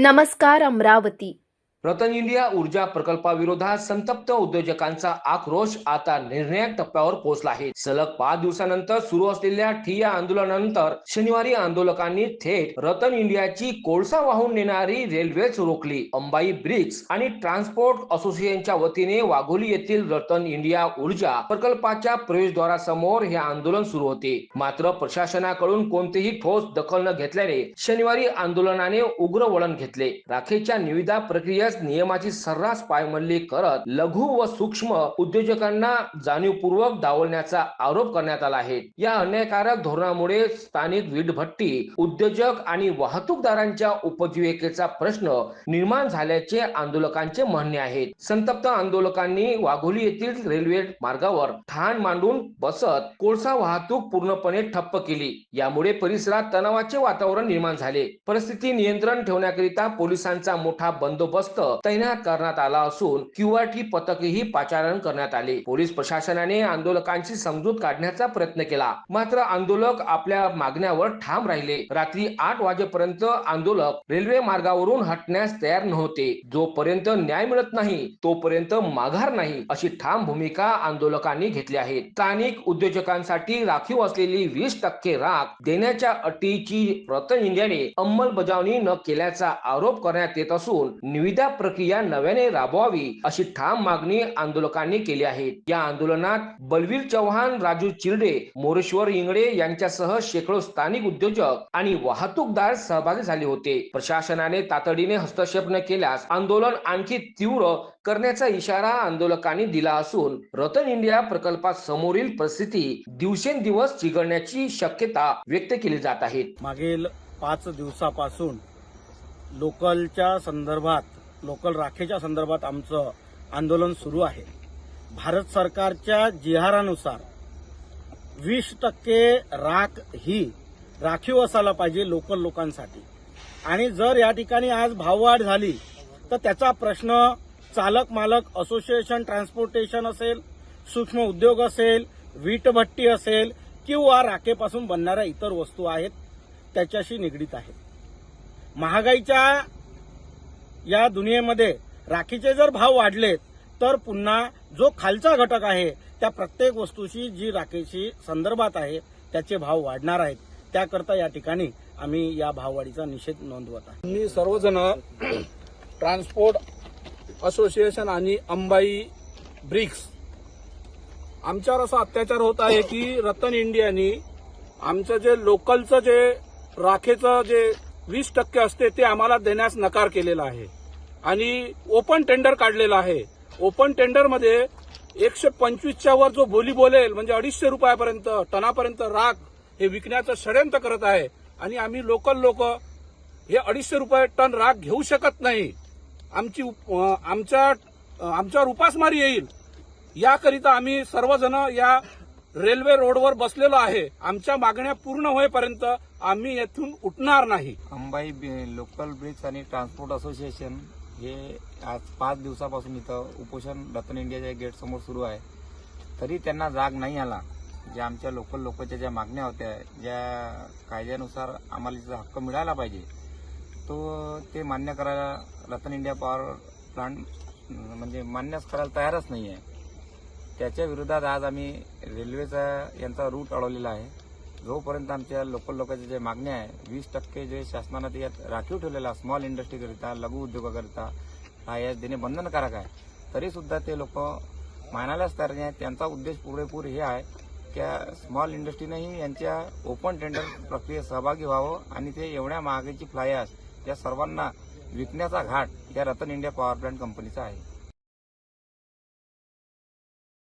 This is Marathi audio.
नमस्कार अमरावती। रतन इंडिया ऊर्जा प्रकल्पाविरोधात संतप्त उद्योजकांचा आक्रोश आता निर्णायक टप्प्यावर पोहोचला आहे। सलग 5 दिवसानंतर सुरू असलेल्या ठिय्या आंदोलनानंतर शनिवारी आंदोलकांनी थेट रतन इंडियाची कोळसा वाहून नेणारी रेल्वेच रोखली। अंबाई ब्रिक्स आणि ट्रान्सपोर्ट असोसिएशनच्या वतीने वाघोली येथील रतन इंडिया ऊर्जा प्रकल्पाच्या प्रवेशद्वारासमोर हे आंदोलन सुरू होते। मात्र प्रशासनाकडून कोणतीही ठोस दखल न घेतल्याने शनिवारी आंदोलनाने उग्र वळण घेतले। राखेच्या निविदा प्रक्रियेत नियमाची सर्रास पायमल्ली करत लघु व सूक्ष्म उद्योजकांना जाणीवपूर्वक डावलण्याचा आरोप करण्यात आला आहे। या अन्यायकारक धोरणामुळे स्थानिक वीटभट्टी उद्योजक आणि वाहतूकदारांच्या उपजीविकेचा प्रश्न निर्माण झाल्याचे आंदोलकांचे म्हणणे आहे। संतप्त आंदोलकांनी वाघोली येथील रेल्वे मार्गावर ठाण मांडून बसत कोळसा वाहतूक पूर्णपणे ठप्प केली। यामुळे परिसरात तणावाचे वातावरण निर्माण झाले। परिस्थिती नियंत्रण ठेवण्याकरिता पोलिसांचा मोठा बंदोबस्त तैनात करण्यात आला असून क्यूआरटी पथकही पाचारण करण्यात आले। पोलीस प्रशासनाने आंदोलकांची समजूत काढण्याचा प्रयत्न केला, मात्र आंदोलक आपल्या मागण्यावर ठाम राहिले। रात्री 8 वाजेपर्यंत आंदोलक रेल्वे मार्गावरून हटण्यास तयार नव्हते। जोपर्यंत न्याय मिळत नाही तोपर्यंत माघार नाही, अशी ठाम भूमिका आंदोलकांनी घेतली आहे। स्थानिक उद्योजकांसाठी राखीव असलेली 20% राख देण्याच्या अटीची रतन इंडियाने अंमलबजावणी न केल्याचा आरोप करण्यात येत असून निविदा प्रक्रिया नव्याने राबवावी अशी ठाम मागणी आंदोलकांनी केली आहे। या आंदोलनात बलवीर चव्हाण, राजू चिरडे, मोरेश्वर इंगळे यांच्यासह शेकडो स्थानिक उद्योजक आणि वाहतूकदार सहभागी झाले होते। प्रशासनाने तातडीने हस्तक्षेप न केल्यास आंदोलन आणखी तीव्र करण्याचा इशारा आंदोलकांनी दिला असून रतन इंडिया प्रकल्पात समोरील परिस्थिती दिवसेंदिवस चिघळण्याची शक्यता व्यक्त केली जात आहे। मागील 5 दिवसापासून लोकल राखेच्या संदर्भात आमचं आंदोलन सुरू आहे। भारत सरकारच्या जिहारानुसार 20% राख ही राखीव असायला पाहिजे लोकल लोकांसाठी, आणि जर या ठिकाणी आज भाववाढ झाली तर त्याचा प्रश्न चालक मालक असोसिएशन, ट्रान्सपोर्टेशन असेल, सूक्ष्म उद्योग असेल, वीटभट्टी असेल किंवा राखेपासून बनणाऱ्या इतर वस्तू आहेत त्याच्याशी निगडीत आहे। महागाईच्या या दुनियेमध्ये राखीचे जर भाव वाढले तर पुन्हा जो खालचा घटक आहे त्या प्रत्येक वस्तूशी जी राखेशी संदर्भात आहे त्याचे भाव वाढणार आहेत। त्याकरता या ठिकाणी आम्ही या भाववाढीचा निषेध नोंदवत आहोत। मी सर्वजण ट्रान्सपोर्ट असोसिएशन आणि अंबाई ब्रिक्स आमच्यावर असा अत्याचार होत आहे की रतन इंडियानी आमचं जे लोकलचं जे राखेचं जे 20% असते ते आम्हाला देण्यास नकार केलेला आहे आणि ओपन टेंडर काढलेला आहे। ओपन टेंडरमध्ये 125च्या वर जो बोली बोलेल म्हणजे 250 रुपयापर्यंत टनापर्यंत राख हे विकण्याचं षडयंत्र करत आहे आणि आम्ही लोकल लोक हे 250 रुपये टन राख घेऊ शकत नाही। आमच्यावर उपासमारी येईल याकरिता आम्ही सर्वजण या रेल्वे रोडवर बसलेलो आहे। आमच्या मागण्या पूर्ण होईपर्यंत आम्ही येथून उठणार नाही। अंबाई लोकल ब्रिक्स आणि ट्रान्सपोर्ट असोसिएशन हे आज 5 दिवसापासून इथं उपोषण रतन इंडियाच्या गेट समोर सुरू आहे, तरी त्यांना जाग नाही आला। ज्या आमच्या लोकल लोकांच्या ज्या मागण्या होत्या, ज्या कायद्यानुसार आम्हाला जो हक्क मिळाला पाहिजे तो ते मान्य करायला रतन इंडिया पॉवर प्लांट म्हणजे मान्यच करायला तयारच नाही आहे। त्याच्या विरोधात आज आम्ही रेल्वेचा यांचा रूट अडवलेला आहे। जोपर्यंत आमच्या लोकल लोकांच्या ज्या मागण्या आहे 20% जे शासनानं यात राखीव ठेवलेला स्मॉल इंडस्ट्रीकरिता, लघु उद्योगाकरिता हा देणे बंधनकारक आहे, तरी सुद्धा ते लोक मानायलाच तयार नाही। त्यांचा उद्देश पुरेपूर हे आहे की स्मॉल इंडस्ट्रीनेही यांच्या ओपन टेंडर प्रक्रियेत सहभागी व्हावं आणि ते एवढ्या महागाईची फ्लाय ॲश या सर्वांना विकण्याचा घाट या रतन इंडिया पॉवर प्लांट कंपनीचा आहे।